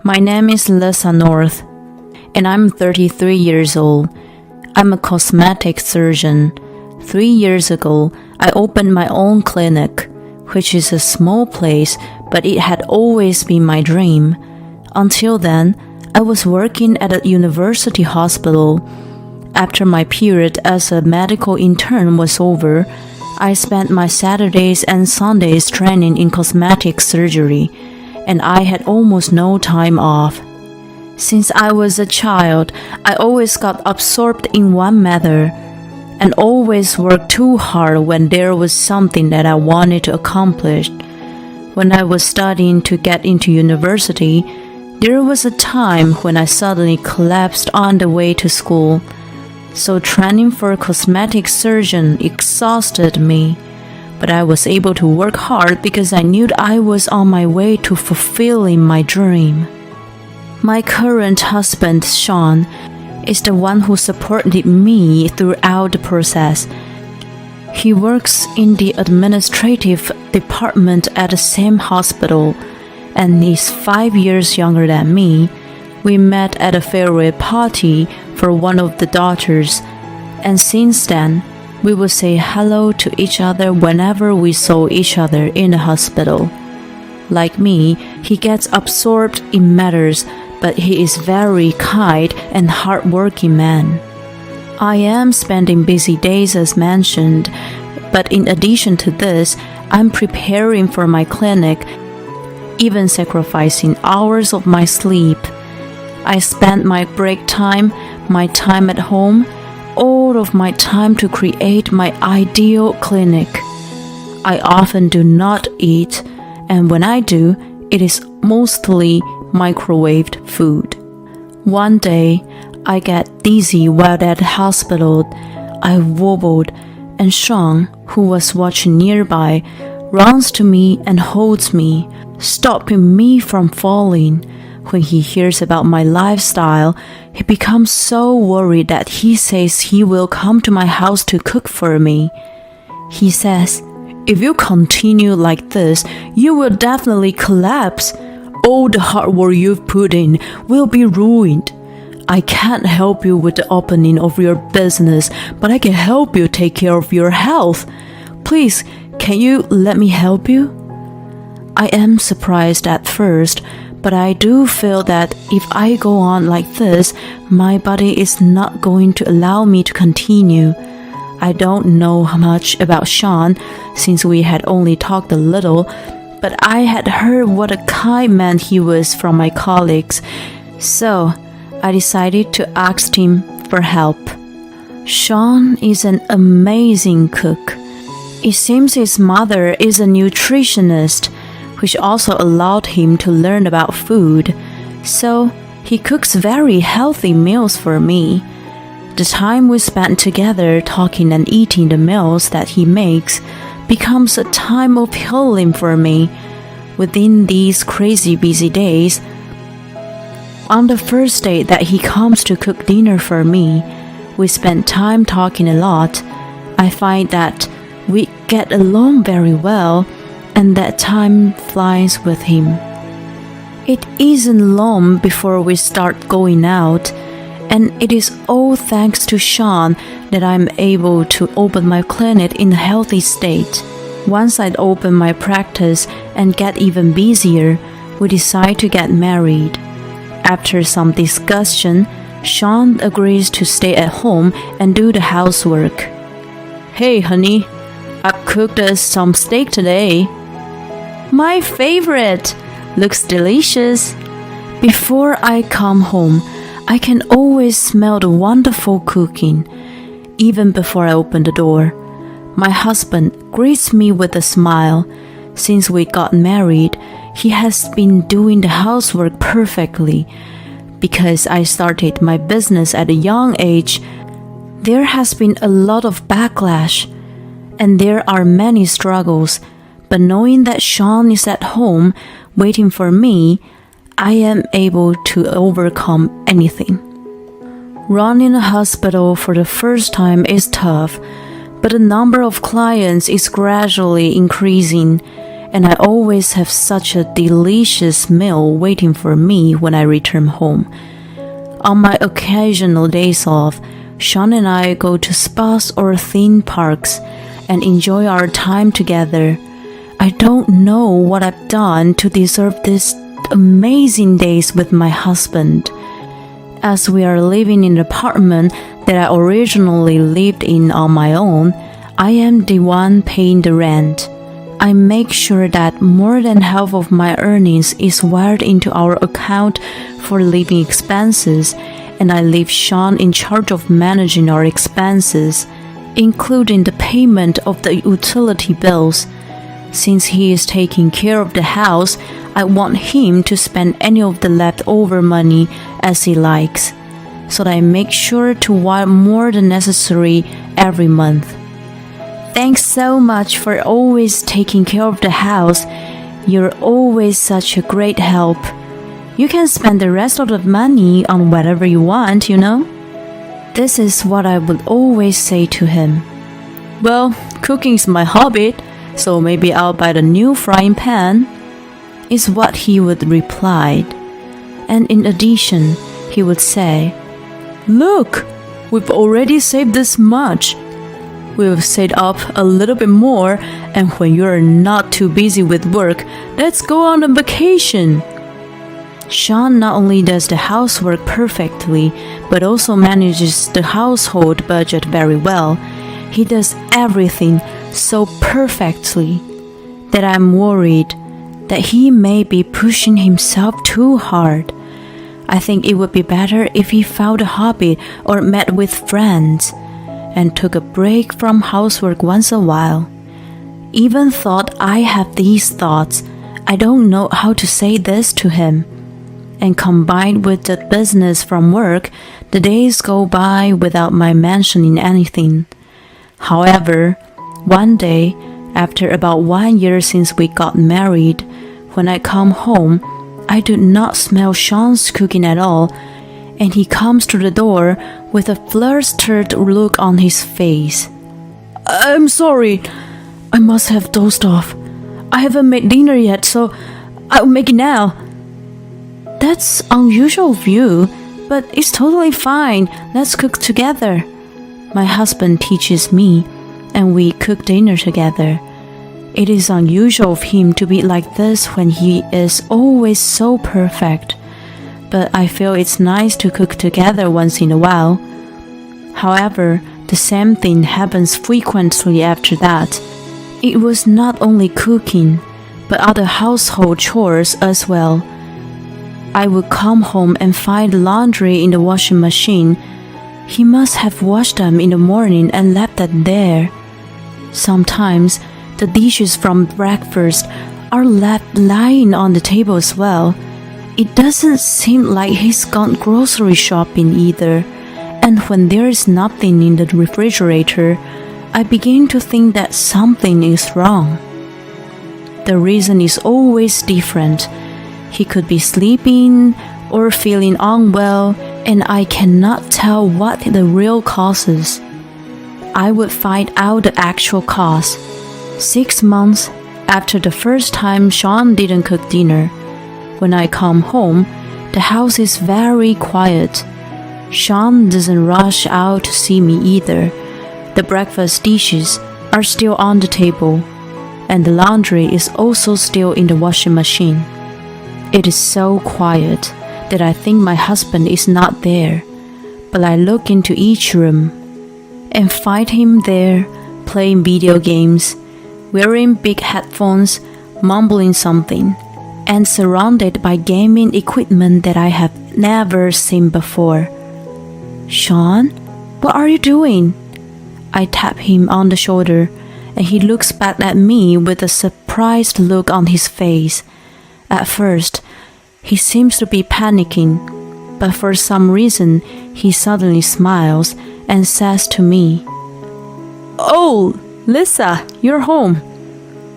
My name is Lisa North, and I'm 33 years old. I'm a cosmetic surgeon. 3 years ago, I opened my own clinic, which is a small place, but it had always been my dream. Until then, I was working at a university hospital. After my period as a medical intern was over, I spent my Saturdays and Sundays training in cosmetic surgery, and I had almost no time off. Since I was a child, I always got absorbed in one matter and always worked too hard when there was something that I wanted to accomplish. When I was studying to get into university, there was a time when I suddenly collapsed on the way to school. So training for a cosmetic surgeon exhausted me, but I was able to work hard because I knew I was on my way to fulfilling my dream. My current husband, Sean, is the one who supported me throughout the process. He works in the administrative department at the same hospital and is 5 years younger than me. We met at a farewell party for one of the daughters, and since then, we would say hello to each other whenever we saw each other in the hospital. Like me, he gets absorbed in matters, but he is very kind and hardworking man. I am spending busy days as mentioned, but in addition to this, I'm preparing for my clinic, even sacrificing hours of my sleep. I spend my break time, my time at home, all of my time to create my ideal clinic. I often do not eat, and when I do, it is mostly microwaved food. One day, I get dizzy while at the hospital. I wobbled, and Sean, who was watching nearby, runs to me and holds me, stopping me from falling. When he hears about my lifestyle, he becomes so worried that he says he will come to my house to cook for me. He says, "If you continue like this, you will definitely collapse. All the hard work you've put in will be ruined. I can't help you with the opening of your business, but I can help you take care of your health. Please, can you let me help you?" I am surprised at first, but I do feel that if I go on like this, my body is not going to allow me to continue. I don't know much about Sean since we had only talked a little, but I had heard what a kind man he was from my colleagues, so I decided to ask him for help. Sean is an amazing cook. It seems his mother is a nutritionist, which also allowed him to learn about food, so he cooks very healthy meals for me. The time we spend together talking and eating the meals that he makes becomes a time of healing for me. Within these crazy busy days, on the first day that he comes to cook dinner for me, we spend time talking a lot. I find that we get along very well, and that time flies with him. It isn't long before we start going out, and it is all thanks to Sean that I'm able to open my clinic in a healthy state. Once I open my practice and get even busier, we decide to get married. After some discussion, Sean agrees to stay at home and do the housework. "Hey honey, I cooked us some steak today." "My favorite! Looks delicious." Before I come home, I can always smell the wonderful cooking, even before I open the door. My husband greets me with a smile. Since we got married, he has been doing the housework perfectly. Because I started my business at a young age, there has been a lot of backlash, and there are many struggles. But knowing that Sean is at home waiting for me, I am able to overcome anything. Running a hospital for the first time is tough, but the number of clients is gradually increasing, and I always have such a delicious meal waiting for me when I return home. On my occasional days off, Sean and I go to spas or theme parks and enjoy our time together. I don't know what I've done to deserve these amazing days with my husband. As we are living in the apartment that I originally lived in on my own, I am the one paying the rent. I make sure that more than half of my earnings is wired into our account for living expenses, and I leave Sean in charge of managing our expenses, including the payment of the utility bills. Since he is taking care of the house, I want him to spend any of the leftover money as he likes, so that I make sure to wire more than necessary every month. Thanks so much for always taking care of the house. You're always such a great help. You can spend the rest of the money on whatever you want, you know? This is what I would always say to him. Well, cooking's my hobby, so maybe I'll buy the new frying pan, is what he would reply. And in addition, he would say, Look, we've already saved this much. We've saved up a little bit more, and when you're not too busy with work, let's go on a vacation. Sean not only does the housework perfectly, but also manages the household budget very well. He does everything so perfectly that I'm worried that he may be pushing himself too hard. I think it would be better if he found a hobby or met with friends and took a break from housework once a while. Even thought I have these thoughts, I don't know how to say this to him. And combined with the business from work, the days go by without my mentioning anything. However, one day, after about 1 year since we got married, when I come home, I do not smell Sean's cooking at all, and he comes to the door with a flustered look on his face. I'm sorry, I must have dozed off. I haven't made dinner yet, so I'll make it now. That's unusual of you, but it's totally fine. Let's cook together. My husband teaches me, and we cook dinner together. It is unusual of him to be like this when he is always so perfect, but I feel it's nice to cook together once in a while. However, the same thing happens frequently after that. It was not only cooking, but other household chores as well. I would come home and find laundry in the washing machine. He must have washed them in the morning and left them there. Sometimes, the dishes from breakfast are left lying on the table as well. It doesn't seem like he's gone grocery shopping either, and when there is nothing in the refrigerator, I begin to think that something is wrong. The reason is always different. He could be sleeping or feeling unwell, and I cannot tell what the real cause is. I would find out the actual cause 6 months after the first time Sean didn't cook dinner. When I come home, the house is very quiet. Sean doesn't rush out to see me either. The breakfast dishes are still on the table, and the laundry is also still in the washing machine. It is so quiet that I think my husband is not there, but I look into each room and find him there playing video games, wearing big headphones, mumbling something, and surrounded by gaming equipment that I have never seen before. Sean, what are you doing? I tap him on the shoulder, and he looks back at me with a surprised look on his face. At first, he seems to be panicking, but for some reason, he suddenly smiles and says to me, Oh, Lisa, you're home.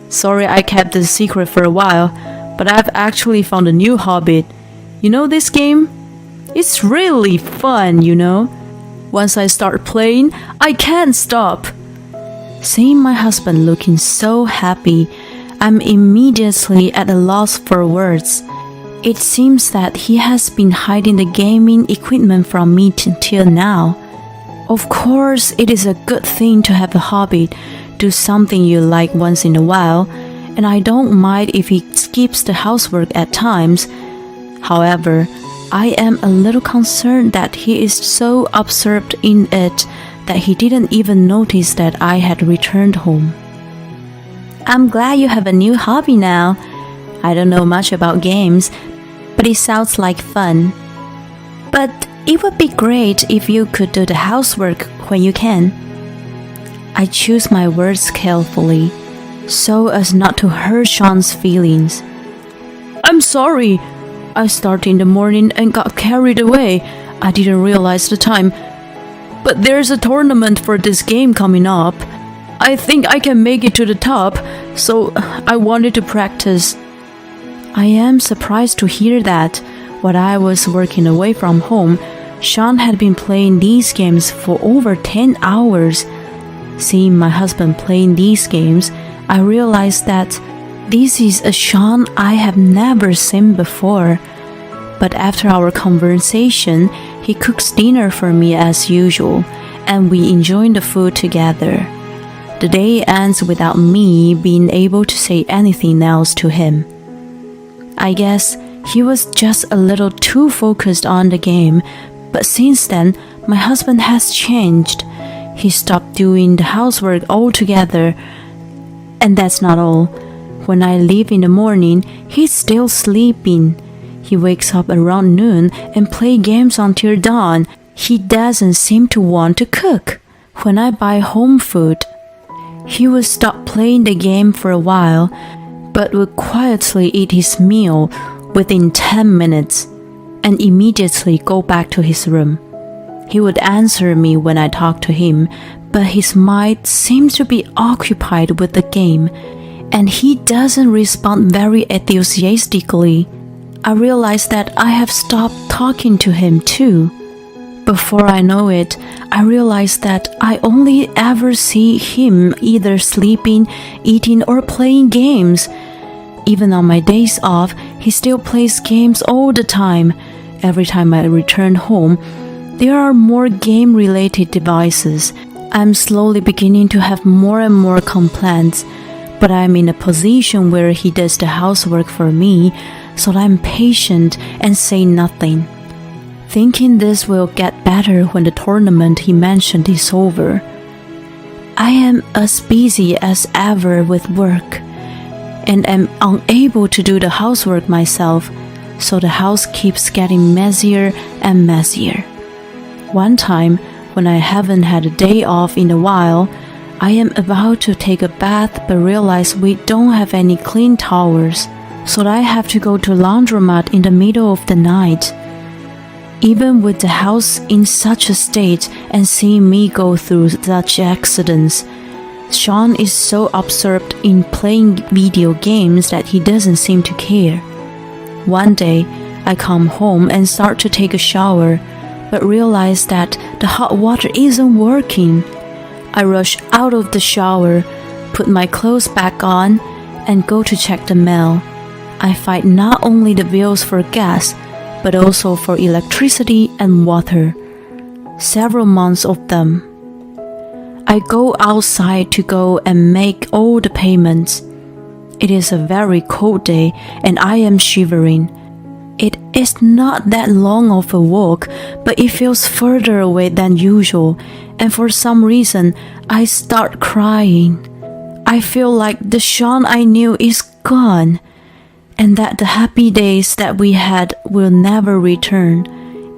Sorry I kept this secret for a while, but I've actually found a new hobby. You know this game? It's really fun, you know. Once I start playing, I can't stop. Seeing my husband looking so happy, I'm immediately at a loss for words. It seems that he has been hiding the gaming equipment from me till now. Of course, it is a good thing to have a hobby, do something you like once in a while, and I don't mind if he skips the housework at times. However, I am a little concerned that he is so absorbed in it that he didn't even notice that I had returned home. I'm glad you have a new hobby now. I don't know much about games, but it sounds like fun. But it would be great if you could do the housework when you can. I choose my words carefully, so as not to hurt Sean's feelings. I'm sorry. I started in the morning and got carried away. I didn't realize the time. But there's a tournament for this game coming up. I think I can make it to the top, so I wanted to practice. I am surprised to hear that while I was working away from home, Sean had been playing these games for over 10 hours. Seeing my husband playing these games, I realized that this is a Sean I have never seen before. But after our conversation, he cooks dinner for me as usual, and we enjoy the food together. The day ends without me being able to say anything else to him. I guess he was just a little too focused on the game, but since then, my husband has changed. He stopped doing the housework altogether. And that's not all. When I leave in the morning, he's still sleeping. He wakes up around noon and plays games until dawn. He doesn't seem to want to cook. When I buy home food, he will stop playing the game for a while, but will quietly eat his meal within 10 minutes and immediately go back to his room. He would answer me when I talk to him, but his mind seems to be occupied with the game, and he doesn't respond very enthusiastically. I realize that I have stopped talking to him too. Before I know it, I realize that I only ever see him either sleeping, eating, or playing games. Even on my days off, he still plays games all the time. Every time I return home, there are more game-related devices. I'm slowly beginning to have more and more complaints, but I'm in a position where he does the housework for me, so I'm patient and say nothing, thinking this will get better when the tournament he mentioned is over. I am as busy as ever with work, and am unable to do the housework myself, so the house keeps getting messier and messier. One time, when I haven't had a day off in a while, I am about to take a bath but realize we don't have any clean towels, so I have to go to laundromat in the middle of the night. Even with the house in such a state and seeing me go through such accidents, Sean is so absorbed in playing video games that he doesn't seem to care. One day, I come home and start to take a shower, but realize that the hot water isn't working. I rush out of the shower, put my clothes back on, and go to check the mail. I find not only the bills for gas, but also for electricity and water. Several months of them. I go outside to go and make all the payments. It is a very cold day and I am shivering. It is not that long of a walk, but it feels further away than usual, and for some reason, I start crying. I feel like the Sean I knew is gone, and that the happy days that we had will never return.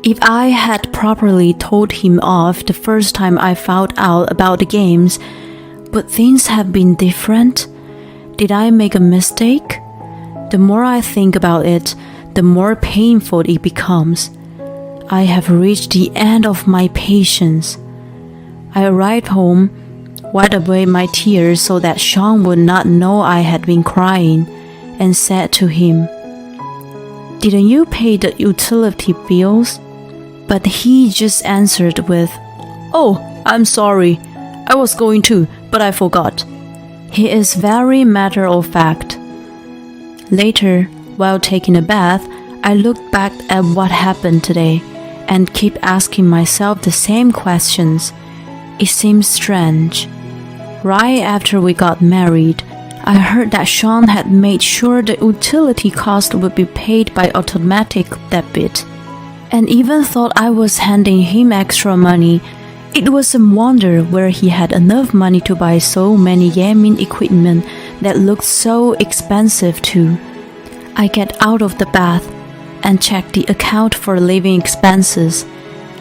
If I had properly told him off the first time I found out about the games, but things have been different. Did I make a mistake? The more I think about it, the more painful it becomes. I have reached the end of my patience. I arrived home, wiped away my tears so that Sean would not know I had been crying, and said to him, "Didn't you pay the utility bills?" But he just answered with, "Oh, I'm sorry. I was going to, but I forgot." He is very matter-of-fact. Later, while taking a bath, I looked back at what happened today and keep asking myself the same questions. It seems strange. Right after we got married, I heard that Sean had made sure the utility cost would be paid by automatic debit, and even thought I was handing him extra money. It was a wonder where he had enough money to buy so many gaming equipment that looked so expensive too. I get out of the bath and check the account for living expenses.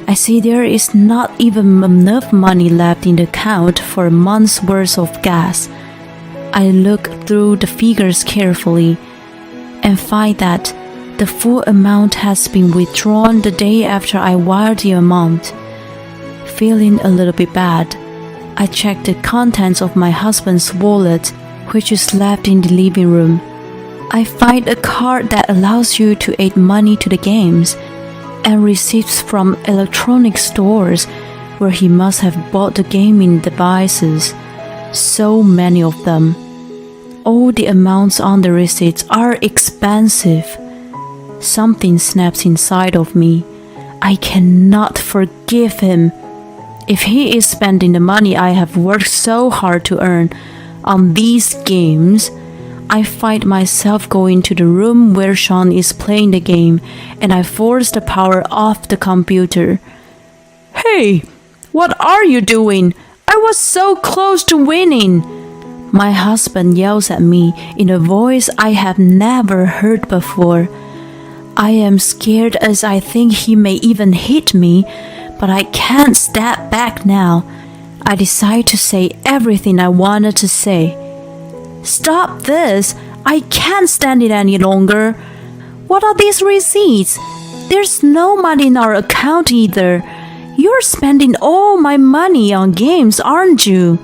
I see there is not even enough money left in the account for a month's worth of gas. I look through the figures carefully and find that the full amount has been withdrawn the day after I wired the amount. Feeling a little bit bad, I check the contents of my husband's wallet, which is left in the living room. I find a card that allows you to add money to the games, and receipts from electronic stores where he must have bought the gaming devices. So many of them. All the amounts on the receipts are expensive. Something snaps inside of me. I cannot forgive him. If he is spending the money I have worked so hard to earn on these games, I find myself going to the room where Sean is playing the game, and I force the power off the computer. "Hey, what are you doing? I was so close to winning!" My husband yells at me in a voice I have never heard before. I am scared as I think he may even hit me, but I can't step back now. I decide to say everything I wanted to say. "Stop this! I can't stand it any longer. What are these receipts? There's no money in our account either. You're spending all my money on games, aren't you?"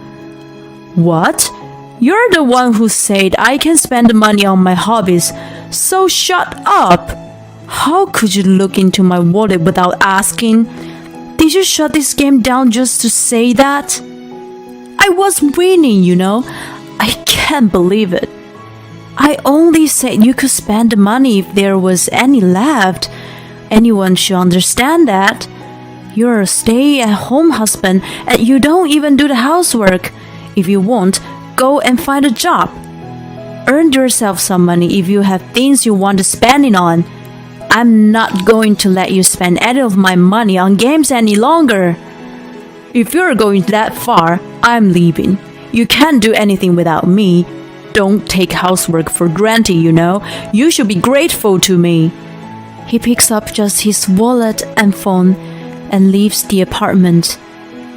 "What? You're the one who said I can spend money on my hobbies, so shut up. How could you look into my wallet without asking? Did you shut this game down just to say that?" "I was winning, you know. I can't believe it. I only said you could spend the money if there was any left. Anyone should understand that. You're a stay-at-home husband and you don't even do the housework. If you want, go and find a job. Earn yourself some money if you have things you want to spend it on. I'm not going to let you spend any of my money on games any longer. If you're going that far, I'm leaving. You can't do anything without me. Don't take housework for granted, you know. You should be grateful to me." He picks up just his wallet and phone and leaves the apartment.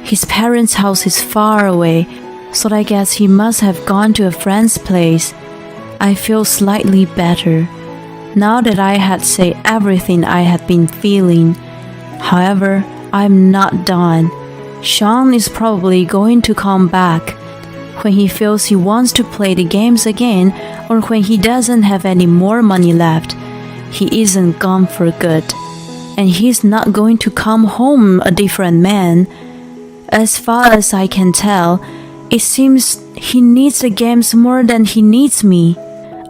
His parents' house is far away, so I guess he must have gone to a friend's place. I feel slightly better now that I had said everything I had been feeling. However, I'm not done. Sean is probably going to come back when he feels he wants to play the games again, or when he doesn't have any more money left. He isn't gone for good, and he's not going to come home a different man. As far as I can tell, it seems he needs the games more than he needs me.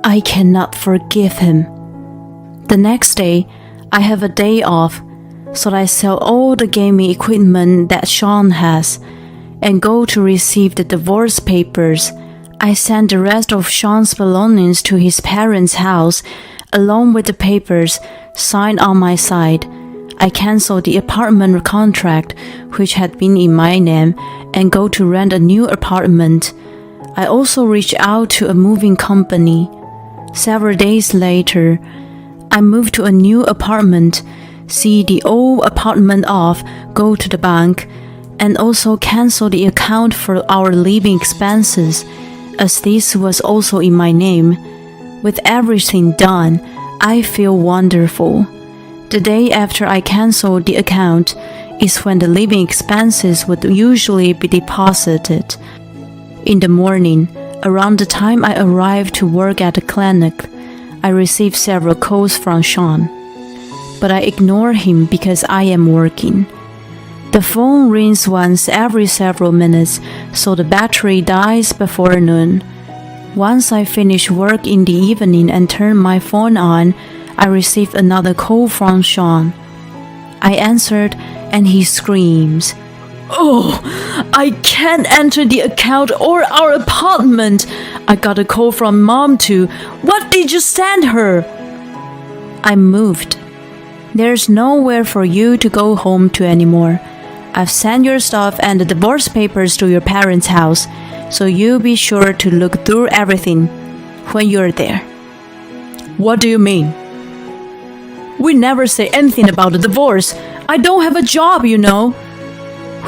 I cannot forgive him. The next day, I have a day off, so I sell all the gaming equipment that Sean has and go to receive the divorce papers. I send the rest of Sean's belongings to his parents' house, along with the papers signed on my side. I cancel the apartment contract, which had been in my name, and go to rent a new apartment. I also reach out to a moving company. Several days later, I move to a new apartment, see the old apartment off, go to the bank, and also cancel the account for our living expenses, as this was also in my name. With everything done, I feel wonderful. The day after I cancel the account is when the living expenses would usually be deposited. In the morning, around the time I arrive to work at the clinic, I receive several calls from Sean, but I ignore him because I am working. The phone rings once every several minutes, so the battery dies before noon. Once I finished work in the evening and turned my phone on, I received another call from Sean. I answered and he screams, "Oh, I can't enter the account or our apartment. I got a call from Mom too. What did you send her?" I moved. "There's nowhere for you to go home to anymore. I've sent your stuff and the divorce papers to your parents' house, so you be sure to look through everything when you're there." "What do you mean?" "We never say anything about the divorce. I don't have a job, you know."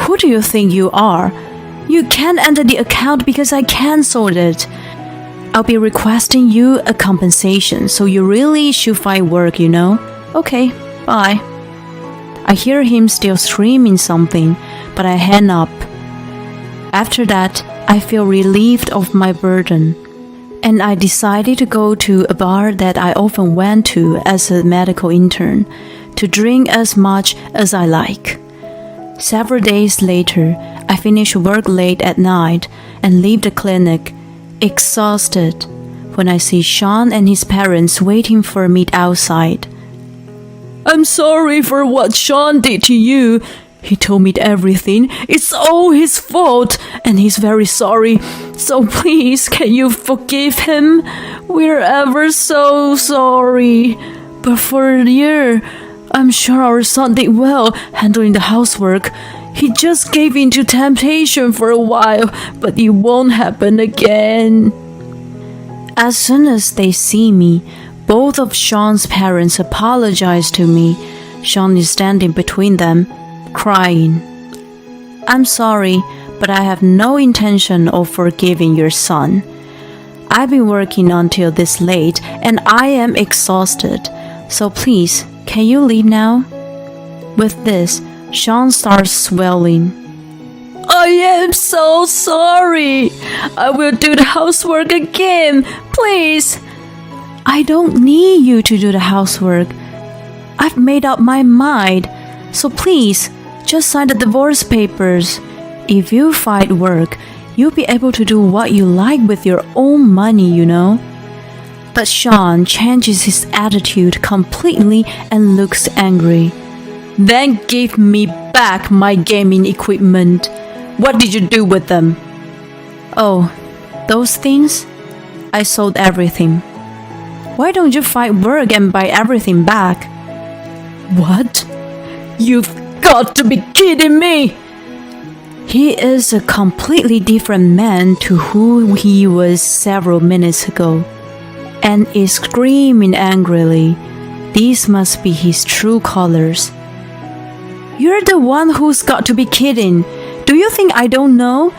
"Who do you think you are? You can't enter the account because I canceled it. I'll be requesting you a compensation, so you really should find work, you know. Okay, bye." I hear him still screaming something, but I hang up. After that, I feel relieved of my burden, and I decided to go to a bar that I often went to as a medical intern, to drink as much as I like. Several days later, I finish work late at night and leave the clinic, exhausted, when I see Sean and his parents waiting for me outside. "I'm sorry for what Sean did to you. He told me everything. It's all his fault, and he's very sorry. So please, can you forgive him? We're ever so sorry. But for a year, I'm sure our son did well handling the housework. He just gave in to temptation for a while, but it won't happen again." As soon as they see me, both of Sean's parents apologize to me. Sean is standing between them, crying. "I'm sorry, but I have no intention of forgiving your son. I've been working until this late and I am exhausted. So please, can you leave now?" With this, Sean starts swelling. "I am so sorry. I will do the housework again. Please." "I don't need you to do the housework. I've made up my mind. So please, just sign the divorce papers. If you find work, you'll be able to do what you like with your own money, you know." But Sean changes his attitude completely and looks angry. "Then give me back my gaming equipment. What did you do with them?" "Oh, those things? I sold everything." "Why don't you find work and buy everything back?" "What? You've got to be kidding me!" He is a completely different man to who he was several minutes ago, and is screaming angrily. These must be his true colors. "You're the one who's got to be kidding. Do you think I don't know?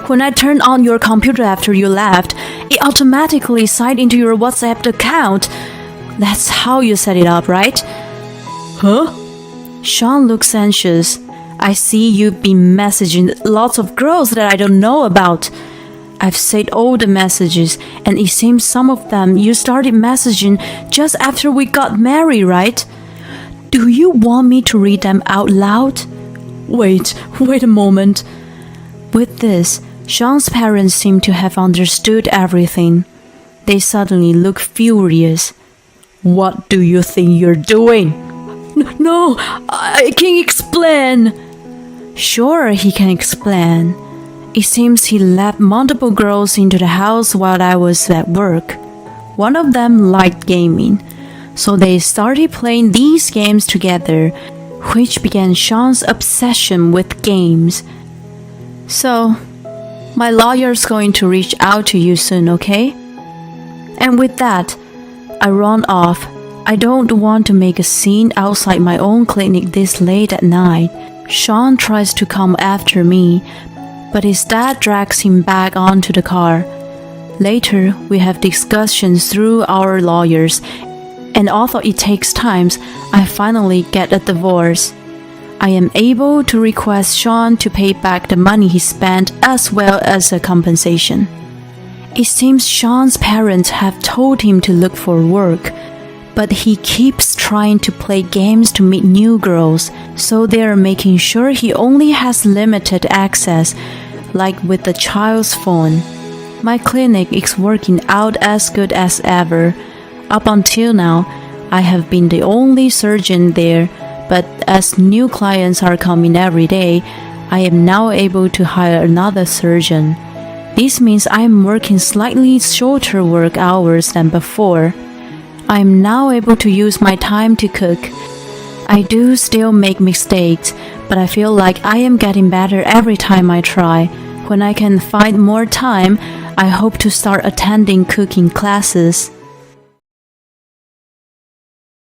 When I turned on your computer after you left, it automatically signed into your WhatsApp account. That's how you set it up, right?" "Huh?" Sean looks anxious. "I see you've been messaging lots of girls that I don't know about. I've saved all the messages, and it seems some of them you started messaging just after we got married, right? Do you want me to read them out loud?" Wait a moment." With this, Sean's parents seem to have understood everything. They suddenly look furious. "What do you think you're doing?" No, I can explain." Sure, he can explain. It seems he let multiple girls into the house while I was at work. One of them liked gaming, so they started playing these games together, which began Sean's obsession with games. So, my lawyer's going to reach out to you soon, okay? And with that, I run off. I don't want to make a scene outside my own clinic this late at night. Sean tries to come after me, but his dad drags him back onto the car. Later, we have discussions through our lawyers, and although it takes time, I finally get a divorce. I am able to request Sean to pay back the money he spent as well as a compensation. It seems Sean's parents have told him to look for work, but he keeps trying to play games to meet new girls, so they are making sure he only has limited access, like with the child's phone. My clinic is working out as good as ever. Up until now, I have been the only surgeon there, but as new clients are coming every day, I am now able to hire another surgeon. This means I am working slightly shorter work hours than before. I am now able to use my time to cook. I do still make mistakes, but I feel like I am getting better every time I try. When I can find more time, I hope to start attending cooking classes.